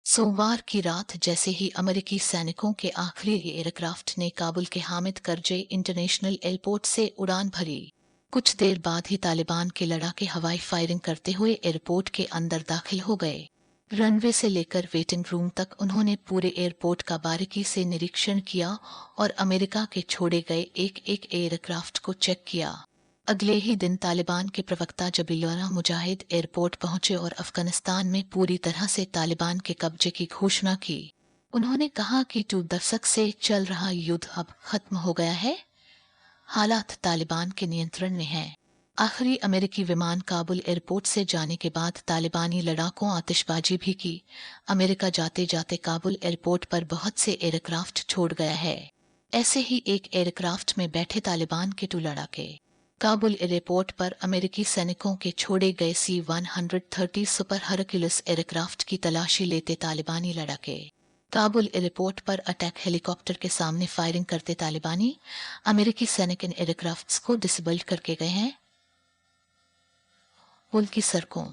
सोमवार की रात जैसे ही अमेरिकी सैनिकों के आखिरी एयरक्राफ्ट ने काबुल के हामिद करजई इंटरनेशनल एयरपोर्ट से उड़ान भरी, कुछ देर बाद ही तालिबान के लड़ाके हवाई फायरिंग करते हुए एयरपोर्ट के अंदर दाखिल हो गए। रनवे से लेकर वेटिंग रूम तक उन्होंने पूरे एयरपोर्ट का बारीकी से निरीक्षण किया और अमेरिका के छोड़े गए एक एक एयरक्राफ्ट को चेक किया। अगले ही दिन तालिबान के प्रवक्ता जबीउल्लाह मुजाहिद एयरपोर्ट पहुंचे और अफगानिस्तान में पूरी तरह से तालिबान के कब्जे की घोषणा की। उन्होंने कहा कि 2 दशक से चल रहा युद्ध अब खत्म हो गया है, हालात तालिबान के नियंत्रण में हैं। आखिरी अमेरिकी विमान काबुल एयरपोर्ट से जाने के बाद तालिबानी लड़ाकों आतिशबाजी भी की। अमेरिका जाते जाते काबुल एयरपोर्ट पर बहुत से एयरक्राफ्ट छोड़ गया है। ऐसे ही एक एयरक्राफ्ट में बैठे तालिबान के 2 लड़ाके काबुल एयरपोर्ट पर अमेरिकी सैनिकों के छोड़े गए C-130 सुपर हरक्यूलिस एयरक्राफ्ट की तलाशी लेते तालिबानी लड़ाके काबुल एयरपोर्ट पर अटैक हेलीकॉप्टर के सामने फायरिंग करते तालिबानी अमेरिकी सैनिक इन एयरक्राफ्ट्स को डिसेबल्ड करके गए हैं। पुल की सड़कों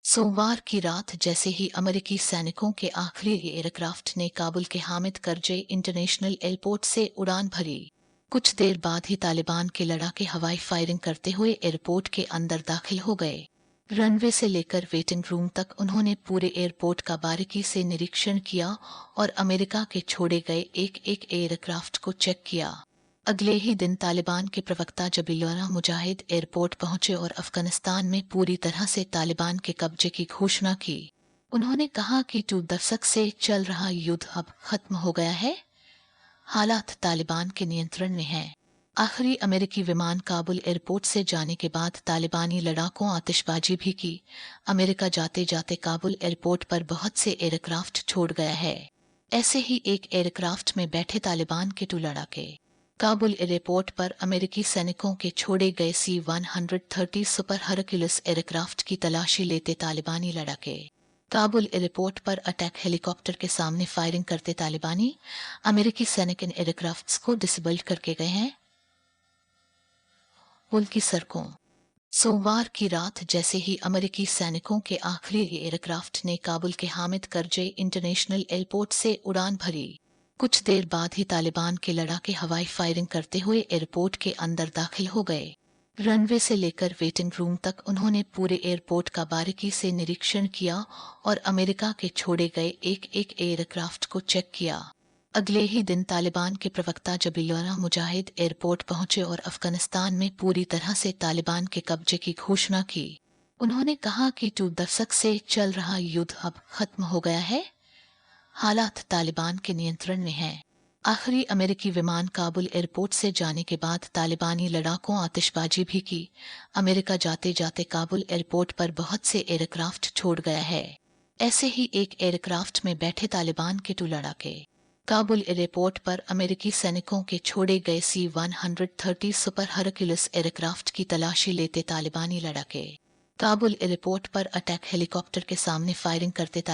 सोमवार की रात जैसे ही अमेरिकी सैनिकों के आखिरी एयरक्राफ्ट ने काबुल के हामिद करजई इंटरनेशनल एयरपोर्ट से उड़ान भरी, कुछ देर बाद ही तालिबान के लड़ाके हवाई फायरिंग करते हुए एयरपोर्ट के अंदर दाखिल हो गए। रनवे से लेकर वेटिंग रूम तक उन्होंने पूरे एयरपोर्ट का बारीकी से निरीक्षण किया और अमेरिका के छोड़े गए एक एक एयरक्राफ्ट को चेक किया। अगले ही दिन तालिबान के प्रवक्ता जबीउल्लाह मुजाहिद एयरपोर्ट पहुंचे और अफगानिस्तान में पूरी तरह से तालिबान के कब्जे की घोषणा की। उन्होंने कहा कि 2 दशक से चल रहा युद्ध अब खत्म हो गया है, हालात तालिबान के नियंत्रण में हैं। आखिरी अमेरिकी विमान काबुल एयरपोर्ट से जाने के बाद तालिबानी लड़ाकों आतिशबाजी भी की। अमेरिका जाते जाते काबुल एयरपोर्ट पर बहुत से एयरक्राफ्ट छोड़ गया है। ऐसे ही एक एयरक्राफ्ट में बैठे तालिबान के 2 लड़ाके काबुल एयरपोर्ट पर अमेरिकी सैनिकों के छोड़े गए C-130 सुपर हरक्यूलिस एयरक्राफ्ट की तलाशी लेते तालिबानी लड़ाके काबुल एयरपोर्ट पर अटैक हेलीकॉप्टर के सामने फायरिंग करते तालिबानी अमेरिकी सैनिक इन एयरक्राफ्ट्स को डिसेबल्ड करके गए हैं। पुल की सड़कों सोमवार की रात जैसे ही अमेरिकी सैनिकों के आखिरी एयरक्राफ्ट ने काबुल के हामिद करजई इंटरनेशनल एयरपोर्ट से उड़ान भरी, कुछ देर बाद ही तालिबान के लड़ाके हवाई फायरिंग करते हुए एयरपोर्ट के अंदर दाखिल हो गए। रनवे से लेकर वेटिंग रूम तक उन्होंने पूरे एयरपोर्ट का बारीकी से निरीक्षण किया और अमेरिका के छोड़े गए एक एक एयरक्राफ्ट को चेक किया। अगले ही दिन तालिबान के प्रवक्ता जबीउल्लाह मुजाहिद एयरपोर्ट पहुंचे और अफगानिस्तान में पूरी तरह से तालिबान के कब्जे की घोषणा की। उन्होंने कहा कि 2 दशक से चल रहा युद्ध अब खत्म हो गया है, हालात तालिबान के नियंत्रण में हैं। आखिरी अमेरिकी विमान काबुल एयरपोर्ट से जाने के बाद तालिबानी लड़ाकों आतिशबाजी भी की। अमेरिका जाते जाते काबुल एयरपोर्ट पर बहुत से एयरक्राफ्ट छोड़ गया है। ऐसे ही एक एयरक्राफ्ट में बैठे तालिबान के 2 लड़ाके काबुल एयरपोर्ट पर अमेरिकी सैनिकों के छोड़े गए C-130 सुपर हरक्यूलिस एयरक्राफ्ट की तलाशी लेते तालिबानी लड़ाके काबुल एयरपोर्ट पर अटैक हेलीकॉप्टर के सामने फायरिंग करते तालिबान